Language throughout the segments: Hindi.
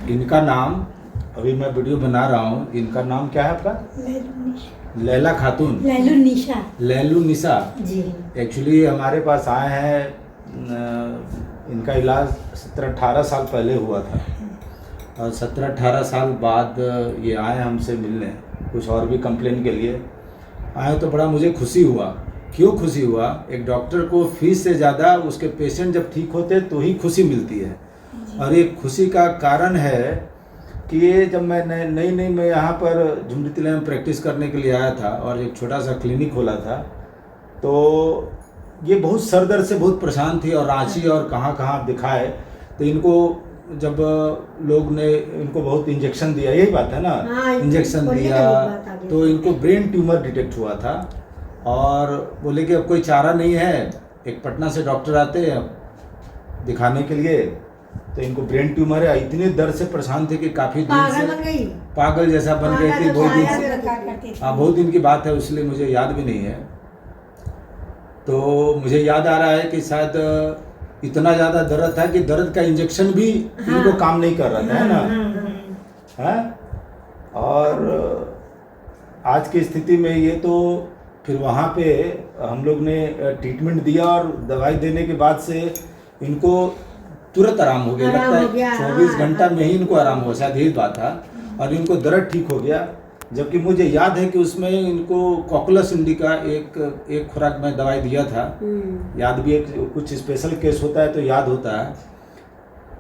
इनका नाम, अभी मैं वीडियो बना रहा हूँ, इनका नाम क्या है आपका? लैला खातून। लैलू निशा जी। एक्चुअली हमारे पास आए हैं, इनका इलाज 17-18 साल पहले हुआ था और 17-18 साल बाद ये आए हमसे मिलने, कुछ और भी कंप्लेन के लिए आए। तो बड़ा मुझे खुशी हुआ। क्यों खुशी हुआ? एक डॉक्टर को फीस से ज़्यादा उसके पेशेंट जब ठीक होते तो ही खुशी मिलती है। और ये खुशी का कारण है कि ये जब मैं नई मैं यहाँ पर झुमरी में प्रैक्टिस करने के लिए आया था और एक छोटा सा क्लिनिक खोला था, तो ये बहुत सर दर्द से बहुत परेशान थी और रांची और कहाँ दिखाए। तो इनको जब लोग ने इनको बहुत इंजेक्शन दिया, यही बात है ना? इंजेक्शन दिया तो इनको ब्रेन ट्यूमर डिटेक्ट हुआ था और बोले कि अब कोई चारा नहीं है। एक पटना से डॉक्टर आते हैं दिखाने के लिए, तो इनको ब्रेन ट्यूमर है। इतने दर्द से परेशान थे कि काफ़ी दिन से पागल जैसा बन गई थी। बहुत दिन से, हाँ बहुत दिन की बात है, इसलिए मुझे याद भी नहीं है। तो मुझे याद आ रहा है कि शायद इतना ज़्यादा दर्द था कि दर्द का इंजेक्शन भी इनको काम नहीं कर रहा था, है ना? है। और आज की स्थिति में ये तो फिर वहाँ पे हम लोग ने ट्रीटमेंट दिया और दवाई देने के बाद से इनको तुरंत आराम हो गया। लगता है 24 घंटा में ही इनको आराम हुआ, शायद यही बात था। और इनको दर्द ठीक हो गया। जबकि मुझे याद है कि उसमें इनको कॉकुलस इंडिका एक खुराक में दवाई दिया था। याद भी एक कुछ स्पेशल केस होता है तो याद होता है।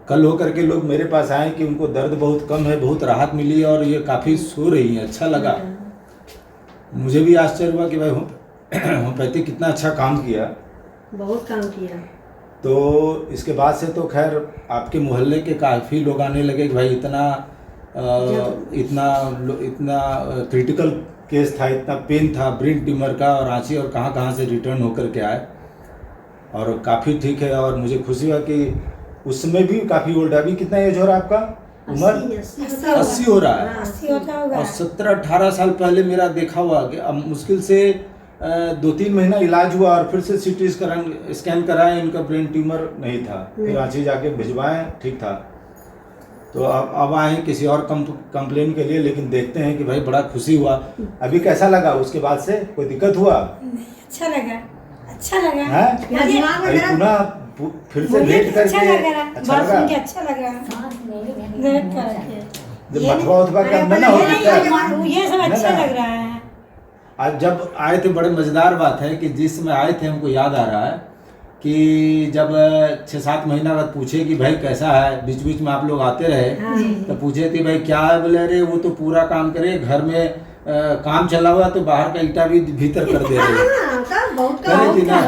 कल होकर के लोग मेरे पास आए कि उनको दर्द बहुत कम है, बहुत राहत मिली और ये काफ़ी सो रही हैं। अच्छा लगा। मुझे भी आश्चर्य हुआ कि भाई होम्योपैथी कितना अच्छा काम किया, बहुत काम किया। तो इसके बाद से तो खैर आपके मोहल्ले के काफ़ी लोग आने लगे कि भाई इतना क्रिटिकल केस था, इतना पेन था ब्रेन ट्यूमर का, और रांची और कहाँ से रिटर्न होकर के आए और काफ़ी ठीक है। और मुझे खुशी हुआ कि उसमें भी काफ़ी ओल्ड है। अभी कितना एज हो रहा है आपका? उम्र 80 हो रहा है। 80 और 17-18 साल पहले मेरा देखा हुआ कि अब मुश्किल से 2-3 महीना इलाज हुआ और फिर से सीटी स्कैन कराए, इनका ब्रेन ट्यूमर नहीं था। फिर रांची जाके भिजवाएं, ठीक था। तो अब आए किसी और कंप्लेन के लिए, लेकिन देखते हैं कि भाई बड़ा खुशी हुआ। अभी कैसा लगा? उसके बाद से कोई दिक्कत हुआ? नहीं, अच्छा लगा पुनः फिर से लेट करके अच्छा लगा। जब मथुरा के अंदर ना हो ये सब अच्छा लग रहा है। आज जब आए थे, बड़े मज़ेदार बात है कि जिस समय आए थे हमको याद आ रहा है कि जब 6-7 महीना बाद पूछे कि भाई कैसा है, बीच बीच में आप लोग आते रहे तो पूछे थे भाई क्या है, बोले अरे वो तो पूरा काम करे, घर में काम चला हुआ तो बाहर का ईटा भी भीतर कर दे रहे थी ना।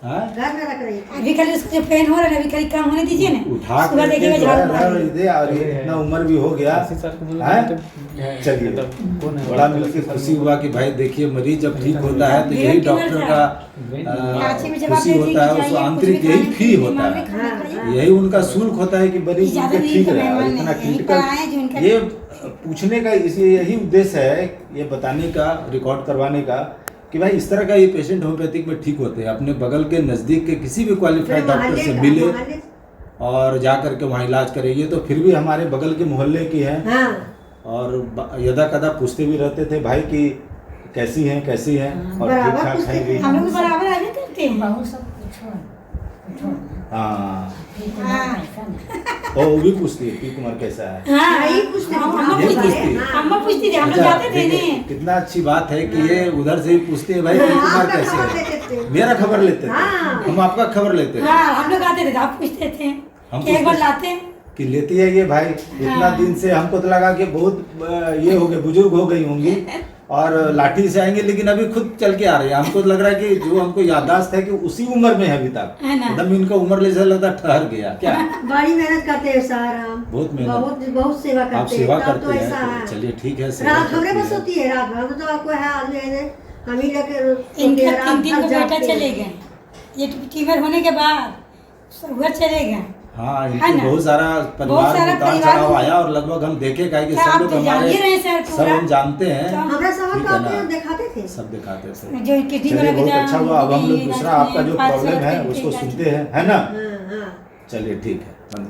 अभी खाली उसको जो पेन हो रहा है, अभी खाली काम होने दीजिए ना, उठा और इतना उम्र भी हो गया। चलिए, बड़ा मिलकर खुशी हुआ कि भाई देखिए मरीज जब ठीक होता है तो यही डॉक्टर का खुशी होता है, उसको आंतरिक यही फील होता है, यही उनका शुल्क होता है कि मरीज ठीक रहे। और इतना क्रिटिकल ये पूछने का यही उद्देश्य है, ये बताने का, रिकॉर्ड करवाने का कि भाई इस तरह का ये पेशेंट होम्योपैथिक में ठीक होते हैं। अपने बगल के नज़दीक के किसी भी क्वालिफाइड डॉक्टर से मिले और जा करके वहाँ इलाज करें। ये तो फिर भी हमारे बगल के मोहल्ले की हैं और यदा कदा पूछते भी रहते थे भाई कि कैसी हैं और ठीक ठाक हैं भी। हम लोग बराबर आगे करते हैं। हाँ, और वो भी पूछती है पी कुमार कैसा है। हम लोग जाते थे। कितना अच्छी बात है कि ये उधर से भी पूछते हैं भाई पी कुमार कैसे है, मेरा खबर लेते थे, हम आपका खबर लेते थे। हम लोग आते थे, आप पूछते थे, एक बार लाते कि लेती है ये भाई। इतना दिन से हमको तो लगा कि बहुत ये हो गए, बुजुर्ग हो गई होंगी और लाठी से आएंगे, लेकिन अभी खुद चल के आ रही है। हमको तो लग रहा है कि जो हमको याददाश्त है कि उसी उम्र में है अभी तक, एकदम इनका उम्र जैसा लगता ठहर गया क्या। बड़ी मेहनत करते हैं सर, बहुत मेहनत, बहुत सेवा करते हैं। आप सेवा करते हैं, चलिए ठीक है। रात हमरे बस होती है, रात भर तो आपको है हम ही लेकर इनके 3 बेटा चले गए, ये ट्यूमर होने के बाद सब घर चले गए। हाँ, इनके बहुत सारा परिवार चढ़ाव आया और लगभग हम देखे का कि सब लोग हमारे सब हम जानते हैं, दिखाते थे, सब दिखाते थे। जो बहुत अच्छा हुआ। अब हम लोग दूसरा आपका जो प्रॉब्लम है उसको सुनते हैं, है ना? चलिए ठीक है।